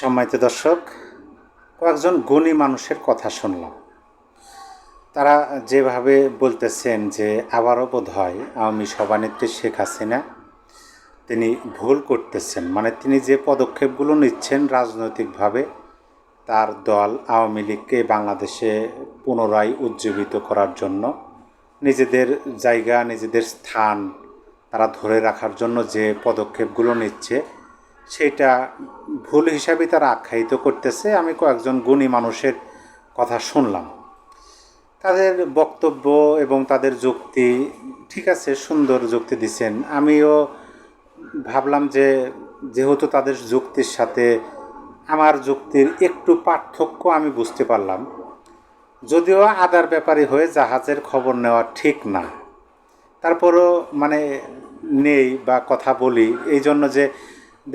সম্মানিত দর্শক, কয়েকজন গুণী মানুষের কথা শুনলাম। তারা যেভাবে বলতেছেন যে আবারও বোধহয় আওয়ামী সভানেত্রী শেখ হাসিনা তিনি ভুল করতেছেন, মানে তিনি যে পদক্ষেপগুলো নিচ্ছেন রাজনৈতিকভাবে তার দল আওয়ামী লীগকে বাংলাদেশে পুনরায় উজ্জীবিত করার জন্য, নিজেদের জায়গা নিজেদের স্থান তারা ধরে রাখার জন্য যে পদক্ষেপগুলো নিচ্ছে সেটা ভুল হিসাবে তারা আখ্যায়িত করতেছে। আমি কয়েকজন গুণী মানুষের কথা শুনলাম, তাদের বক্তব্য এবং তাদের যুক্তি ঠিক আছে, সুন্দর যুক্তি দিচ্ছেন। আমিও ভাবলাম যে যেহেতু তাদের যুক্তির সাথে আমার যুক্তির একটু পার্থক্য আমি বুঝতে পারলাম, যদিও আদার ব্যাপারী হয়ে জাহাজের খবর নেওয়া ঠিক না, তারপরও মানে নেই বা কথা বলি এই জন্য যে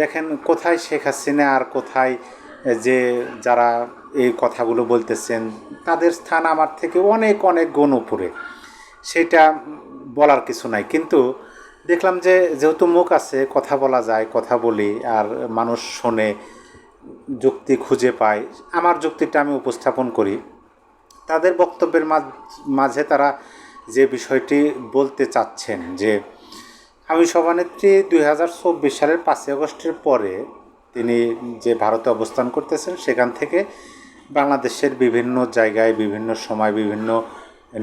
দেখেন কোথায় শেখ হাসিনা আর কোথায় যে যারা এই কথাগুলো বলতেছেন তাদের স্থান আমার থেকে অনেক অনেক গুণ উপরে, সেটা বলার কিছু নাই। কিন্তু দেখলাম যে যেহেতু মুখ আছে, কথা বলা যায়, কথা বলি আর মানুষ শোনে, যুক্তি খুঁজে পায়, আমার যুক্তিটা আমি উপস্থাপন করি। তাদের বক্তব্যের মাঝে তারা যে বিষয়টি বলতে চাচ্ছেন যে আওয়ামী সভানেত্রী 2024 সালের 5ই আগস্টের পরে তিনি যে ভারতে অবস্থান করতেছেন সেখান থেকে বাংলাদেশের বিভিন্ন জায়গায় বিভিন্ন সময় বিভিন্ন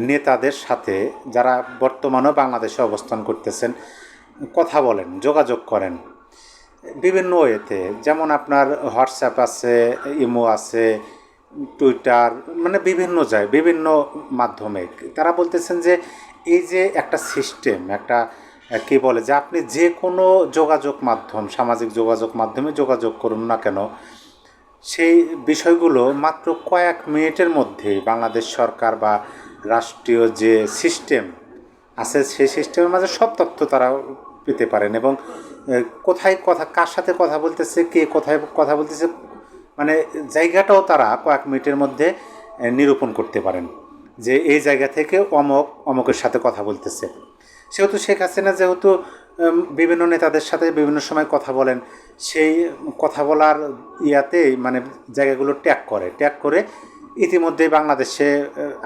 নেতাদের সাথে যারা বর্তমানেও বাংলাদেশে অবস্থান করতেছেন কথা বলেন, যোগাযোগ করেন বিভিন্ন ওয়েতে, যেমন আপনার হোয়াটসঅ্যাপ আছে, ইমো আছে, টুইটার, মানে বিভিন্ন যায় বিভিন্ন মাধ্যমে তারা বলতেছেন যে এই যে একটা সিস্টেম, একটা কী বলে যে আপনি যে কোনো যোগাযোগ মাধ্যম, সামাজিক যোগাযোগ মাধ্যমে যোগাযোগ করুন না কেন, সেই বিষয়গুলো মাত্র কয়েক মিনিটের মধ্যেই বাংলাদেশ সরকার বা রাষ্ট্রীয় যে সিস্টেম আছে সেই সিস্টেমের মাঝে সব তথ্য তারা পেতে পারেন। এবং কোথায় কথা, কার সাথে কথা বলতেছে, কে কোথায় কথা বলতেছে, মানে জায়গাটাও তারা কয়েক মিনিটের মধ্যে নিরূপণ করতে পারেন যে এই জায়গা থেকে অমকের সাথে কথা বলতেছে। সেহেতু শেখ হাসিনা যেহেতু বিভিন্ন নেতাদের সাথে বিভিন্ন সময় কথা বলেন, সেই কথা বলার ইয়াতেই মানে জায়গাগুলো ট্যাগ করে ইতিমধ্যেই বাংলাদেশে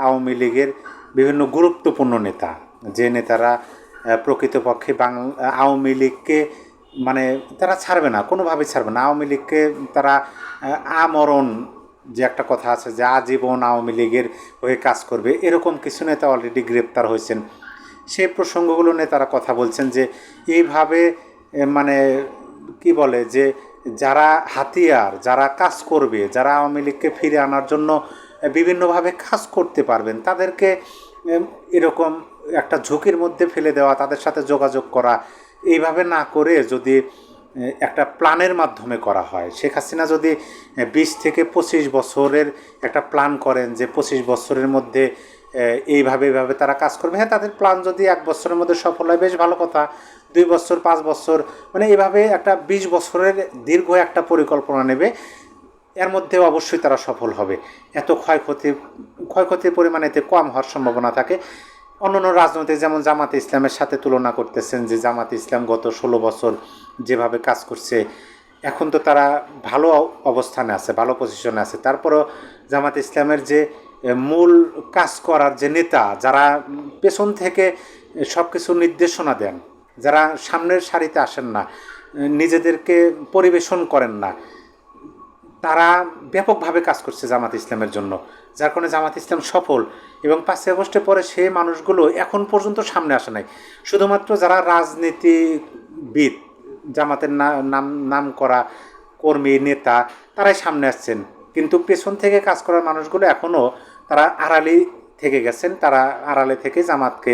আওয়ামী লীগের বিভিন্ন গুরুত্বপূর্ণ নেতা, যে নেতারা প্রকৃতপক্ষে আওয়ামী লীগকে মানে তারা ছাড়বে না, কোনোভাবেই ছাড়বে না আওয়ামী লীগকে, তারা আমরণ যে একটা কথা আছে যে আজীবন আওয়ামী লীগের হয়ে কাজ করবে, এরকম কিছু নেতা অলরেডি গ্রেপ্তার হয়েছেন। সেই প্রসঙ্গগুলো নিয়ে তারা কথা বলছেন যে এইভাবে মানে কি বলে যে যারা হাতিয়ার, যারা কাজ করবে, যারা আওয়ামী লীগকে ফিরে আনার জন্য বিভিন্নভাবে কাজ করতে পারবেন তাদেরকে এরকম একটা ঝুঁকির মধ্যে ফেলে দেওয়া, তাদের সাথে যোগাযোগ করা, এইভাবে না করে যদি একটা প্ল্যানের মাধ্যমে করা হয়, শেখ হাসিনা যদি 20 থেকে 25 বছরের একটা প্ল্যান করেন যে 25 বছরের মধ্যে এইভাবে তারা কাজ করবে, হ্যাঁ তাদের প্ল্যান যদি 1 বছরের মধ্যে সফল হয় বেশ ভালো কথা, 2 বছর 5 বছর, মানে এইভাবে একটা 20 বছরের দীর্ঘ একটা পরিকল্পনা নেবে, এর মধ্যে অবশ্যই তারা সফল হবে। এত ক্ষয়ক্ষতির পরিমাণ এতে কম হওয়ার সম্ভাবনা থাকে। অন্যান্য রাজনৈতিক যেমন জামাতে ইসলামের সাথে তুলনা করতেছেন যে জামাতে ইসলাম গত 16 বছর যেভাবে কাজ করছে, এখন তো তারা ভালো অবস্থানে আছে, ভালো পজিশনে আছে, তারপরও জামাতে ইসলামের যে মূল কাজ করার যে নেতা, যারা পেছন থেকে সব কিছু নির্দেশনা দেন, যারা সামনের সারিতে আসেন না, নিজেদেরকে পরিবেশন করেন না, তারা ব্যাপকভাবে কাজ করছে জামাত ইসলামের জন্য, যার কারণে জামাত ইসলাম সফল। এবং 5ই আগস্টের পরে সেই মানুষগুলো এখন পর্যন্ত সামনে আসে নাই, শুধুমাত্র যারা রাজনীতিবিদ, জামাতের নাম করা কর্মী নেতা, তারাই সামনে আসছেন, কিন্তু পেছন থেকে কাজ করার মানুষগুলো এখনও তারা আড়ালে থেকে গেছেন, তারা আড়ালে থেকে জামাতকে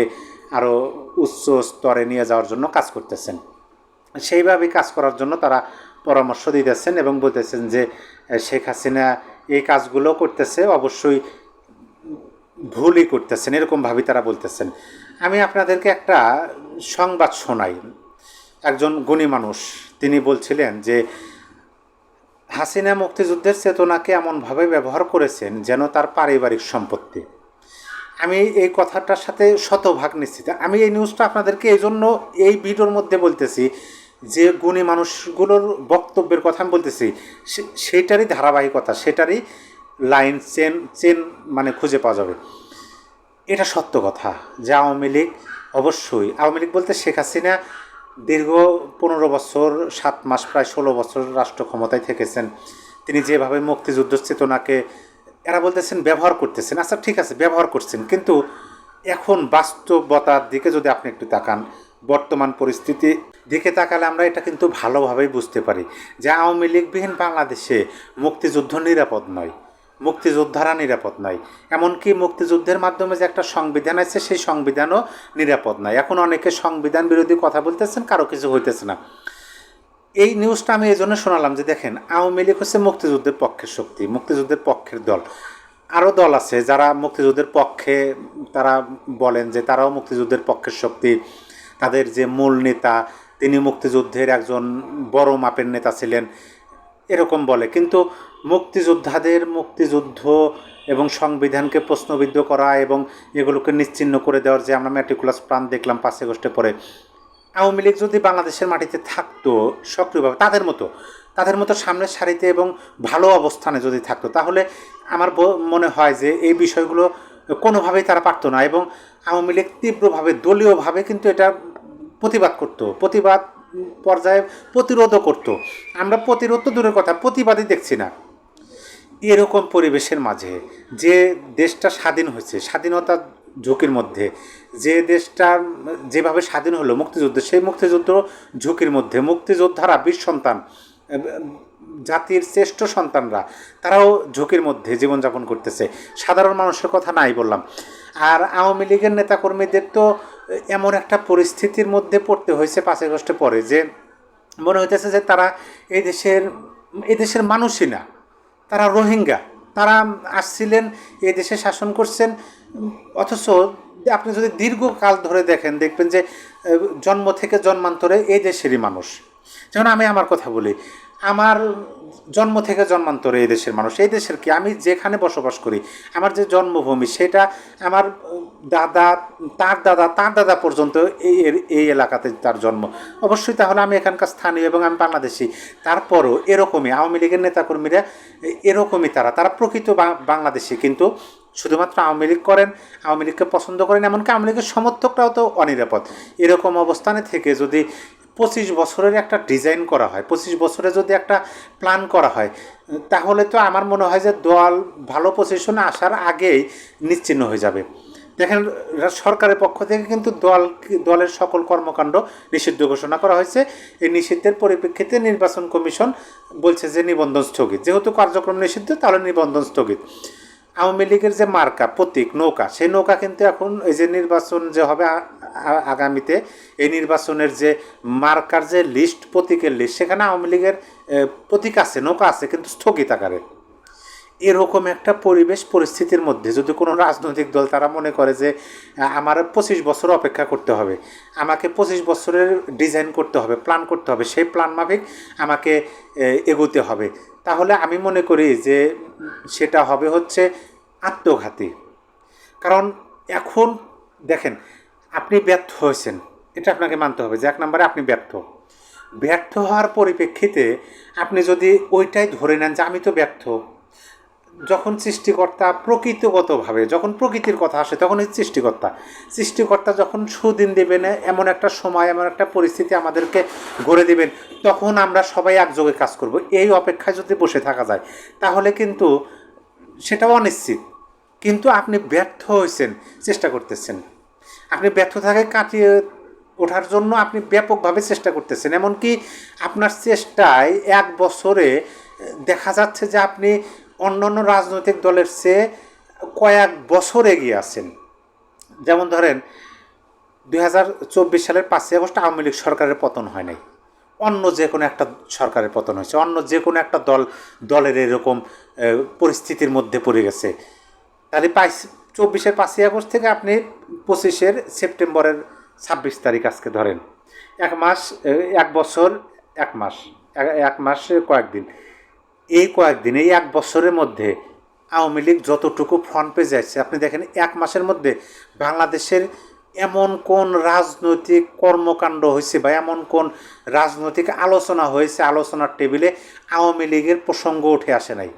আরও উচ্চ স্তরে নিয়ে যাওয়ার জন্য কাজ করতেছেন। সেইভাবে কাজ করার জন্য তারা পরামর্শ দিতেছেন এবং বলতেছেন যে শেখ হাসিনা এই কাজগুলো করতেছে অবশ্যই ভুলই করতেছেন, এরকমভাবে তারা বলতেছেন। আমি আপনাদেরকে একটা সংবাদ শোনাই। একজন গুণী মানুষ তিনি বলছিলেন যে হাসিনা মুক্তিযুদ্ধের চেতনাকে এমনভাবে ব্যবহার করেছেন যেন তার পারিবারিক সম্পত্তি। আমি এই কথাটার সাথে শতভাগ নিশ্চিত। আমি এই নিউজটা আপনাদেরকে এই জন্য এই ভিডিওর মধ্যে বলতেছি যে গুণী মানুষগুলোর বক্তব্যের কথা আমি বলতেছি, সেটারই ধারাবাহিকতা, সেটারই লাইন চেন চেন মানে খুঁজে পাওয়া যাবে। এটা সত্য কথা যে আওয়ামী লীগ, অবশ্যই আওয়ামী লীগ বলতে শেখ হাসিনা দীর্ঘ 15 বছর 7 মাস প্রায় 16 বছর রাষ্ট্র ক্ষমতায় থেকেছেন। তিনি যেভাবে মুক্তিযুদ্ধ চেতনাকে এরা বলতেছেন ব্যবহার করতেছেন, আচ্ছা ঠিক আছে ব্যবহার করছেন, কিন্তু এখন বাস্তবতার দিকে যদি আপনি একটু তাকান, বর্তমান পরিস্থিতি দিকে তাকালে আমরা এটা কিন্তু ভালোভাবেই বুঝতে পারি যে আওয়ামী লীগবিহীন বাংলাদেশে মুক্তিযুদ্ধ নিরাপদ নয়, মুক্তিযোদ্ধারা নিরাপদ নয়, এমনকি মুক্তিযুদ্ধের মাধ্যমে যে একটা সংবিধান আছে সেই সংবিধানও নিরাপদ নয়। এখন অনেকে সংবিধান বিরোধী কথা বলতেছেন, কারো কিছু হইতেছে না। এই নিউজটা আমি এই জন্য শোনালাম যে দেখেন আওয়ামী লীগ হচ্ছে মুক্তিযুদ্ধের পক্ষের শক্তি, মুক্তিযুদ্ধের পক্ষের দল। আরও দল আছে যারা মুক্তিযুদ্ধের পক্ষে, তারা বলেন যে তারাও মুক্তিযুদ্ধের পক্ষের শক্তি, তাদের যে মূল নেতা তিনি মুক্তিযুদ্ধের একজন বড় মাপের নেতা ছিলেন, এরকম বলে। কিন্তু মুক্তিযোদ্ধাদের মুক্তিযুদ্ধ এবং সংবিধানকে প্রশ্নবিদ্ধ করা এবং এগুলোকে নিশ্চিহ্ন করে দেওয়ার যে আমরা ম্যাটিকুলাস প্ল্যান দেখলাম 5 আগস্টে পরে, আওয়ামী লীগ যদি বাংলাদেশের মাটিতে থাকতো সক্রিয়ভাবে তাদের মতো সামনের সারিতে এবং ভালো অবস্থানে যদি থাকতো, তাহলে আমার মনে হয় যে এই বিষয়গুলো কোনোভাবেই তারা পারতো না। এবং আওয়ামী লীগ তীব্রভাবে দলীয়ভাবে কিন্তু এটা প্রতিবাদ পর্যায়ে প্রতিরোধও করতো। আমরা প্রতিরোধ তো দূরের কথা, প্রতিবাদই দেখছি না। এরকম পরিবেশের মাঝে যে দেশটা স্বাধীন হয়েছে, স্বাধীনতার ঝুঁকির মধ্যে যে দেশটা যেভাবে স্বাধীন হলো মুক্তিযুদ্ধ, সেই মুক্তিযুদ্ধ ঝুঁকির মধ্যে মুক্তিযোদ্ধারা, বীর সন্তান, জাতির শ্রেষ্ঠ সন্তানরা, তারাও ঝুঁকির মধ্যে জীবনযাপন করতেছে। সাধারণ মানুষের কথা নাই বললাম। আর আওয়ামী লীগের নেতাকর্মীদের তো এমন একটা পরিস্থিতির মধ্যে পড়তে হয়েছে 5 আগস্টে পরে যে মনে হইতেছে যে তারা এই দেশের মানুষই না, তারা রোহিঙ্গা। তারা আসছিলেন, এই দেশে শাসন করছেন, অথচ আপনি যদি দীর্ঘকাল ধরে দেখবেন যে জন্ম থেকে জন্মান্তরে এই দেশেরই মানুষ। যেমন আমি আমার কথা বলি, আমার জন্ম থেকে জন্মান্তরে এই দেশের মানুষ। এই দেশের কি, আমি যেখানে বসবাস করি, আমার যে জন্মভূমি, সেটা আমার তার দাদা পর্যন্ত এই এলাকাতে তার জন্ম। অবশ্যই তাহলে আমি এখানকার স্থানীয় এবং আমি বাংলাদেশি। তারপরও এরকমই আওয়ামী লীগের নেতাকর্মীরা এরকমই, তারা প্রকৃত বাংলাদেশি, কিন্তু শুধুমাত্র আওয়ামী লীগ করেন, আওয়ামী লীগকে পছন্দ করেন, এমনকি আওয়ামী লীগের সমর্থকরাও তো অনিরাপদ। এরকম অবস্থানে থেকে যদি 25 বছরের একটা ডিজাইন করা হয়, 25 বছরে যদি একটা প্ল্যান করা হয়, তাহলে তো আমার মনে হয় যে দল ভালো পজিশনে আসার আগেই নিশ্চিহ্ন হয়ে যাবে। দেখেন সরকারের পক্ষ থেকে কিন্তু দলের সকল কর্মকাণ্ড নিষিদ্ধ ঘোষণা করা হয়েছে। এই নিষিদ্ধের পরিপ্রেক্ষিতে নির্বাচন কমিশন বলছে যে নিবন্ধন স্থগিত, যেহেতু কার্যক্রম নিষিদ্ধ তাহলে নিবন্ধন স্থগিত। আওয়ামী লীগের যে মার্কা প্রতীক নৌকা, সেই নৌকা কিন্তু এখন এই যে নির্বাচন যে হবে আগামীতে, এই নির্বাচনের যে মার্কার যে লিস্ট, প্রতীকের লিস্ট, সেখানে আওয়ামী লীগের প্রতীক আছে, নৌকা আছে, কিন্তু স্থগিত আকারে। এরকম একটা পরিস্থিতির মধ্যে যদি কোনো রাজনৈতিক দল তারা মনে করে যে আমার 25 বছর অপেক্ষা করতে হবে, আমাকে 25 বছরের ডিজাইন করতে হবে, প্ল্যান করতে হবে, সেই প্ল্যান মাফিক আমাকে এগোতে হবে, তাহলে আমি মনে করি যে সেটা হবে হচ্ছে আত্মঘাতী। কারণ এখন দেখেন আপনি ব্যর্থ হয়েছেন, এটা আপনাকে মানতে হবে যে 1 নম্বরে আপনি ব্যর্থ হওয়ার পরিপ্রেক্ষিতে আপনি যদি ওইটাই ধরে নেন যে আমি তো ব্যর্থ, যখন সৃষ্টিকর্তা প্রকৃতিগতভাবে, যখন প্রকৃতির কথা আসে তখন এই সৃষ্টিকর্তা যখন সুদিন দেবেন, এমন একটা সময়, এমন একটা পরিস্থিতি আমাদেরকে গড়ে দেবেন, তখন আমরা সবাই একযোগে কাজ করব, এই অপেক্ষায় যদি বসে থাকা যায় তাহলে কিন্তু সেটাও অনিশ্চিত। কিন্তু আপনি ব্যর্থ হয়েছেন, চেষ্টা করতেছেন, আপনি ব্যর্থতাকে কাটিয়ে ওঠার জন্য আপনি ব্যাপকভাবে চেষ্টা করতেছেন, এমনকি আপনার চেষ্টায় 1 বছরে দেখা যাচ্ছে যে আপনি অন্যান্য রাজনৈতিক দলের চেয়ে কয়েক বছর এগিয়ে আছেন। যেমন ধরেন 2024 সালের 5 আগস্ট আওয়ামী লীগ সরকারের পতন হয় নাই, অন্য যে কোনো একটা সরকারের পতন হয়েছে, অন্য যে কোনো একটা দলের এরকম পরিস্থিতির মধ্যে পড়ে গেছে। তাহলে 24-এর 5 আগস্ট থেকে আপনি 25-এর সেপ্টেম্বরের 26 তারিখ আজকে ধরেন, 1 মাস, 1 বছর 1 মাস, 1 মাস কয়েকদিন, এই কয়েকদিন, এই 1 বছরের মধ্যে আওয়ামী লীগ যতটুকু ফ্রন্ট পেয়ে যাচ্ছে, আপনি দেখেন 1 মাসের মধ্যে বাংলাদেশের এমন কোন রাজনৈতিক কর্মকাণ্ড হয়েছে বা এমন কোন রাজনৈতিক আলোচনা হয়েছে, আলোচনার টেবিলে আওয়ামী লীগের প্রসঙ্গ উঠে আসে নাই।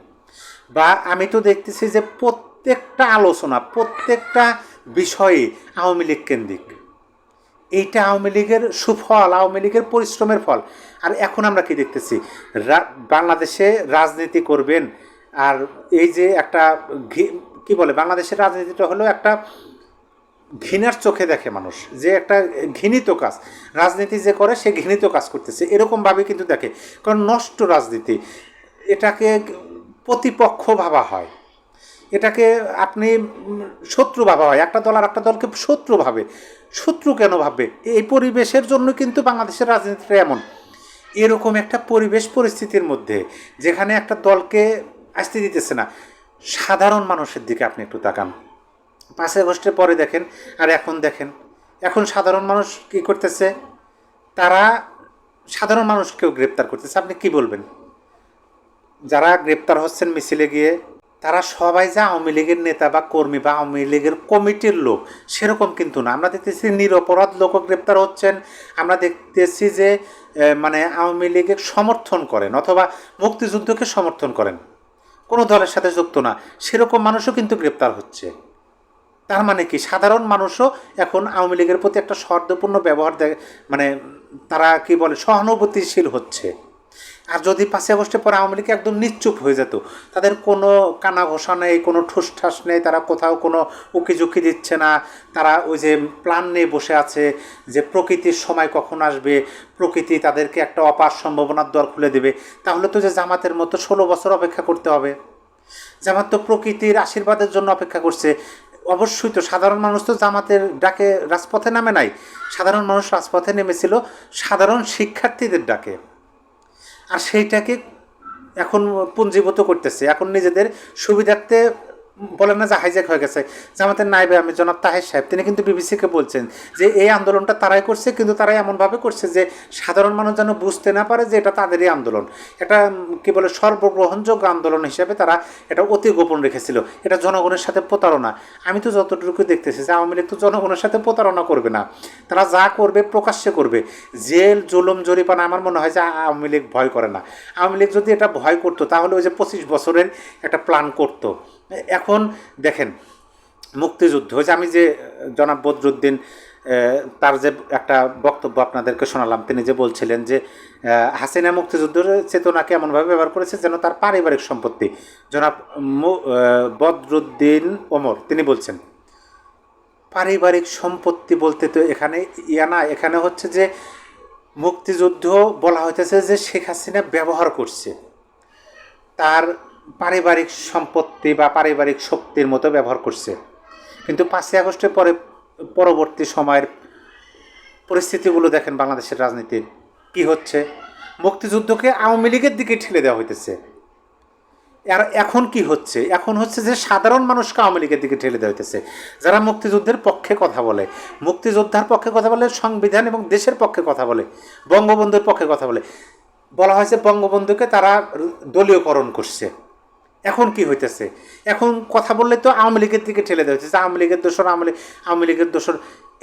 বা আমি তো দেখতেছি যে প্রত্যেকটা আলোচনা, প্রত্যেকটা বিষয়ে আওয়ামী লীগ কেন্দ্রিক। এইটা আওয়ামী লীগের সুফল, আওয়ামী লীগের পরিশ্রমের ফল। আর এখন আমরা কি দেখতেছি, বাংলাদেশে রাজনীতি করবেন, আর এই যে একটা কি বলে, বাংলাদেশের রাজনীতিটা হলো একটা ঘৃণার চোখে দেখে মানুষ, যে একটা ঘৃণিত কাজ, রাজনীতি যে করে সে ঘৃণিত কাজ করতেছে এরকমভাবে কিন্তু দেখে। কারণ নষ্ট রাজনীতি, এটাকে প্রতিপক্ষ ভাবা হয়, এটাকে আপনি শত্রু ভাবা হয়, একটা দল আর একটা দলকে শত্রু ভাবে। শত্রু কেন ভাববে? এই পরিবেশের জন্য কিন্তু বাংলাদেশের রাজনীতিটা এমন। এরকম একটা পরিবেশ পরিস্থিতির মধ্যে যেখানে একটা দলকে আসতে দিতেছে না, সাধারণ মানুষের দিকে আপনি একটু তাকান। 5ই আগস্টের পরে দেখেন আর এখন দেখেন, এখন সাধারণ মানুষ কী করতেছে, তারা সাধারণ মানুষকেও গ্রেপ্তার করতেছে। আপনি কি বলবেন? যারা গ্রেপ্তার হচ্ছেন মিছিলে গিয়ে, তারা সবাই যে আওয়ামী লীগের নেতা বা কর্মী বা আওয়ামী লীগের কমিটির লোক সেরকম কিন্তু না। আমরা দেখতেছি নিরপরাধ লোকও গ্রেপ্তার হচ্ছেন, আমরা দেখতেছি যে মানে আওয়ামী লীগের সমর্থন করেন অথবা মুক্তিযুদ্ধকে সমর্থন করেন, কোনো দলের সাথে যুক্ত না, সেরকম মানুষও কিন্তু গ্রেপ্তার হচ্ছে। তার মানে কি, সাধারণ মানুষও এখন আওয়ামী লীগের প্রতি একটা সৌহার্দ্যপূর্ণ ব্যবহার মানে তারা কি বলে, সহানুভূতিশীল হচ্ছে। আর যদি 5ই আগস্টের পরে আওয়ামী লীগ একদম নিশ্চুপ হয়ে যেত, তাদের কোনো কানা ঘোষা নেই, কোনো ঠুসঠাস নেই, তারা কোথাও কোনো উকিঝুঁকি দিচ্ছে না, তারা ওই যে প্ল্যান নিয়ে বসে আছে যে প্রকৃতির সময় কখন আসবে, প্রকৃতি তাদেরকে একটা অপার সম্ভাবনার দ্বার খুলে দেবে, তাহলে তো যে জামাতের মতো 16 বছর অপেক্ষা করতে হবে। জামাত তো প্রকৃতির আশীর্বাদের জন্য অপেক্ষা করছে। অবশ্যই তো সাধারণ মানুষ তো জামাতের ডাকে রাজপথে নামে নাই, সাধারণ মানুষ রাজপথে নেমেছিল সাধারণ শিক্ষার্থীদের ডাকে। আর সেইটাকে এখন পুঞ্জীভূত করতেছে, এখন নিজেদের সুবিধার্থে বলেন না যে হাইজ্যাক হয়ে গেছে। জামাতের নায়েবে আমি জনাব তাহের সাহেব, তিনি কিন্তু বিবিসিকে বলছেন যে এই আন্দোলনটা তারাই করছে, কিন্তু তারাই এমনভাবে করছে যে সাধারণ মানুষ যেন বুঝতে না পারে যে এটা তাদেরই আন্দোলন। এটা কি বলে, সর্বগ্রহণযোগ্য আন্দোলন হিসেবে তারা এটা অতি গোপন রেখেছিল। এটা জনগণের সাথে প্রতারণা। আমি তো যতটুকু দেখতেছি যে আওয়ামী লীগ তো জনগণের সাথে প্রতারণা করবে না, তারা যা করবে প্রকাশ্যে করবে। জেল জুলুম জরিপানা আমার মনে হয় যে আওয়ামী লীগ ভয় করে না। আওয়ামী লীগ যদি এটা ভয় করতো তাহলে ওই যে 25 বছরের একটা প্ল্যান করতো। এখন দেখেন মুক্তিযুদ্ধ, যে আমি যে জনাব বদরুদ্দিন তার যে একটা বক্তব্য আপনাদেরকে শোনালাম, তিনি যে বলছিলেন যে হাসিনা মুক্তিযুদ্ধের চেতনাকে এমনভাবে ব্যবহার করেছে যেন তার পারিবারিক সম্পত্তি। জনাব বদরুদ্দিন ওমর তিনি বলছেন পারিবারিক সম্পত্তি বলতে তো এখানে না, এখানে হচ্ছে যে মুক্তিযুদ্ধ বলা হইতেছে যে শেখ হাসিনা ব্যবহার করছে, তার পারিবারিক সম্পত্তি বা পারিবারিক শক্তির মতো ব্যবহার করছে। কিন্তু 5ই আগস্টের পরবর্তী সময়ের পরিস্থিতিগুলো দেখেন, বাংলাদেশের রাজনীতির কি হচ্ছে, মুক্তিযুদ্ধকে আওয়ামী লীগের দিকে ঠেলে দেওয়া হইতেছে। আর এখন কি হচ্ছে, এখন হচ্ছে যে সাধারণ মানুষকে আওয়ামী লীগের দিকে ঠেলে দেওয়া হইতেছে। যারা মুক্তিযুদ্ধের পক্ষে কথা বলে, মুক্তিযোদ্ধার পক্ষে কথা বলে, সংবিধান এবং দেশের পক্ষে কথা বলে, বঙ্গবন্ধুর পক্ষে কথা বলে, বলা হয়েছে বঙ্গবন্ধুকে তারা দলীয়করণ করছে। এখন কি হইতেছে, এখন কথা বললে তো আওয়ামী লীগের দিকে ঠেলে দেওয়া হচ্ছে, আওয়ামী লীগের দোষর, আওয়ামী লীগের দোষর।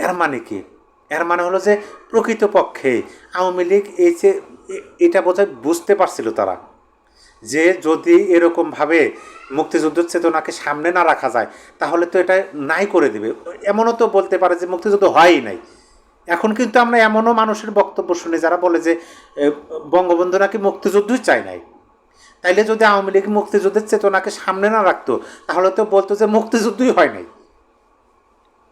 এর মানে কি, এর মানে হলো যে প্রকৃতপক্ষে আওয়ামী লীগ এই যে এটা বোধহয় বুঝতে পারছিল তারা, যে যদি এরকমভাবে মুক্তিযুদ্ধের চেতনাকে সামনে না রাখা যায় তাহলে তো এটা নাই করে দেবে। এমনও তো বলতে পারে যে মুক্তিযুদ্ধ হয়ই নাই। এখন কিন্তু আমরা এমনও মানুষের বক্তব্য শুনি যারা বলে যে বঙ্গবন্ধু নাকি মুক্তিযুদ্ধই চায় নাই। তাইলে যদি আওয়ামী লীগ মুক্তিযুদ্ধের চেতনাকে সামনে না রাখতো তাহলে তো বলতো যে মুক্তিযুদ্ধই হয় নাই।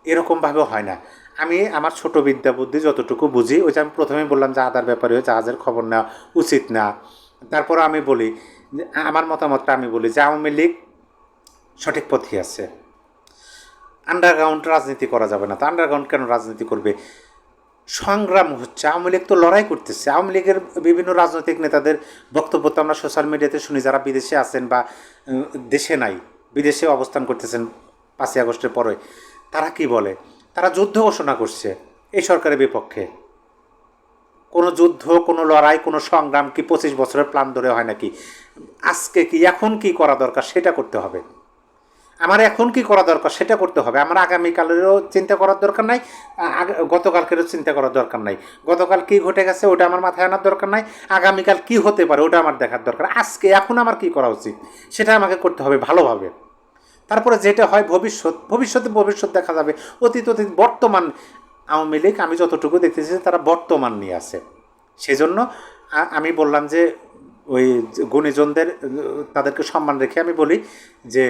এরকমভাবেও হয় না। আমি আমার ছোট বিদ্যা বুদ্ধি যতটুকু বুঝি, ওই যে আমি প্রথমেই বললাম যে আদার ব্যাপারে জাহাজের খবর নেওয়া উচিত না। তারপর আমি বলি যে আমার মতামতটা আমি বলি যে আওয়ামী লীগ সঠিক পথে আছে, আন্ডারগ্রাউন্ড রাজনীতি করা যাবে না। তো আন্ডারগ্রাউন্ড কেন রাজনীতি করবে? সংগ্রাম হচ্ছে, আওয়ামী লীগ তো লড়াই করতেছে। আওয়ামী লীগের বিভিন্ন রাজনৈতিক নেতাদের বক্তব্য তো আমরা সোশ্যাল মিডিয়াতে শুনি, যারা বিদেশে আছেন বা দেশে নাই, বিদেশে অবস্থান করতেছেন 5ই আগস্টের পরে, তারা কি বলে, তারা যুদ্ধ ঘোষণা করছে এই সরকারের বিপক্ষে। কোনো যুদ্ধ, কোনো লড়াই, কোনো সংগ্রাম কি 25 বছরের প্ল্যান ধরে হয় নাকি? আজকে কি, এখন কি করা দরকার সেটা করতে হবে। আমার এখন কি করা দরকার সেটা করতে হবে। আমার আগামীকালেরও চিন্তা করার দরকার নাই, গতকালকেরও চিন্তা করার দরকার নাই। গতকাল কী ঘটে গেছে ওটা আমার মাথায় আনার দরকার নাই, আগামীকাল কি হতে পারে ওটা আমার দেখার দরকার। আজকে এখন আমার কি করা উচিত সেটা আমাকে করতে হবে ভালোভাবে। তারপরে যেটা হয় ভবিষ্যৎ দেখা যাবে। অতীত বর্তমান আওয়ামী লীগ আমি যতটুকু দেখতেছি তারা বর্তমান নিয়ে আছে। সেজন্য আমি বললাম যে ওই গুণীজনদের তাদেরকে সম্মান রেখে আমি বলি যে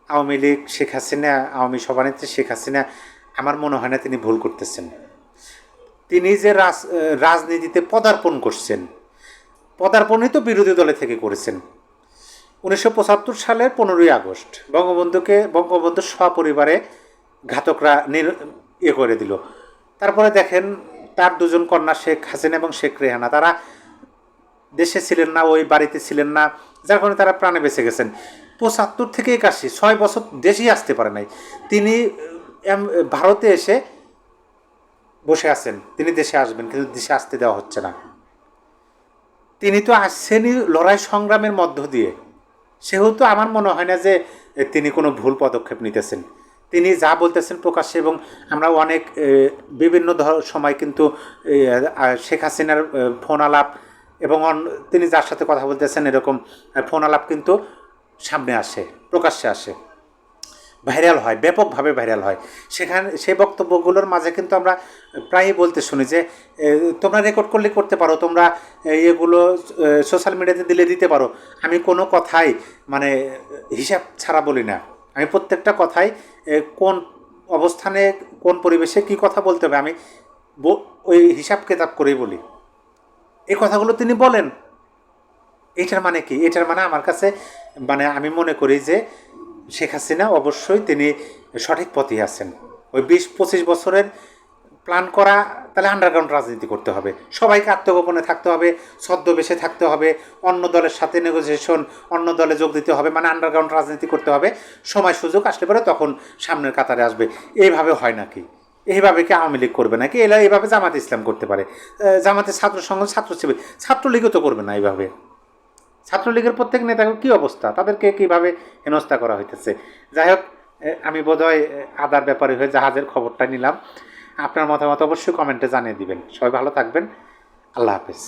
আওয়ামী লীগ শেখ হাসিনা, আওয়ামী সভানেত্রী শেখ হাসিনা আমার মনে হয় না তিনি ভুল করতেছেন। তিনি যে রাজনীতিতে পদার্পণ করছেন, পদার্পণই তো বিরোধী দলে থেকে করেছেন। 1975 সালের 15ই আগস্ট বঙ্গবন্ধুর সপরিবারে ঘাতকরা করে দিল। তারপরে দেখেন তার দুজন কন্যা শেখ হাসিনা এবং শেখ রেহানা তারা দেশে ছিলেন না, ওই বাড়িতে ছিলেন না, যার কারণে তারা প্রাণে বেঁচে গেছেন। 75 থেকে 81 6 বছর দেশেই আসতে পারে নাই। তিনি ভারতে এসে বসে আছেন, তিনি দেশে আসবেন কিন্তু দেশে আসতে দেওয়া হচ্ছে না। তিনি তো আসছেনই লড়াই সংগ্রামের মধ্য দিয়ে, সেহেতু আমার মনে হয় না যে তিনি কোনো ভুল পদক্ষেপ নিতেছেন। তিনি যা বলতেছেন প্রকাশ্যে, এবং আমরা অনেক বিভিন্ন সময় কিন্তু শেখ হাসিনার ফোন আলাপ এবং তিনি যার সাথে কথা বলতেছেন এরকম ফোন আলাপ কিন্তু সামনে আসে, প্রকাশ্যে আসে, ভাইরাল হয়, ব্যাপকভাবে ভাইরাল হয়। সেই বক্তব্যগুলোর মাঝে কিন্তু আমরা প্রায়ই বলতে শুনি যে তোমরা রেকর্ড করলে করতে পারো, তোমরা এগুলো সোশ্যাল মিডিয়াতে দিতে পারো। আমি কোনো কথাই মানে হিসাব ছাড়া বলি না। আমি প্রত্যেকটা কথাই কোন অবস্থানে কোন পরিবেশে কী কথা বলতে হবে আমি ওই হিসাব কিতাব করেই বলি। এই কথাগুলো তিনি বলেন। এটার মানে কি? এটার মানে আমার কাছে মানে আমি মনে করি যে শেখ হাসিনা অবশ্যই তিনি সঠিক পথে আছেন। ওই 20-25 বছরের প্ল্যান করা, তাহলে আন্ডারগ্রাউন্ড রাজনীতি করতে হবে, সবাইকে আত্মগোপনে থাকতে হবে, ছদ্মবেশে থাকতে হবে, অন্য দলের সাথে নেগোসিয়েশন, অন্য দলে যোগ দিতে হবে, মানে আন্ডারগ্রাউন্ড রাজনীতি করতে হবে। সময় সুযোগ আসলে পরে তখন সামনের কাতারে আসবে। এইভাবে হয় নাকি? এইভাবে কি আওয়ামী লীগ করবে নাকি? এইভাবে জামাত ইসলাম করতে পারে, জামাতের ছাত্র সংঘ, ছাত্র শিবির, ছাত্রলীগও তো করবে না এইভাবে। ছাত্রলীগের প্রত্যেক নেতাকে কী অবস্থা, তাদেরকে কীভাবে হেনস্থা করা হইতেছে। যাই হোক, আমি বোধহয় আদার ব্যাপারে হয়ে জাহাজের খবরটা নিলাম। আপনার মতামত অবশ্যই কমেন্টে জানিয়ে দিবেন। সবাই ভালো থাকবেন। আল্লাহ হাফেজ।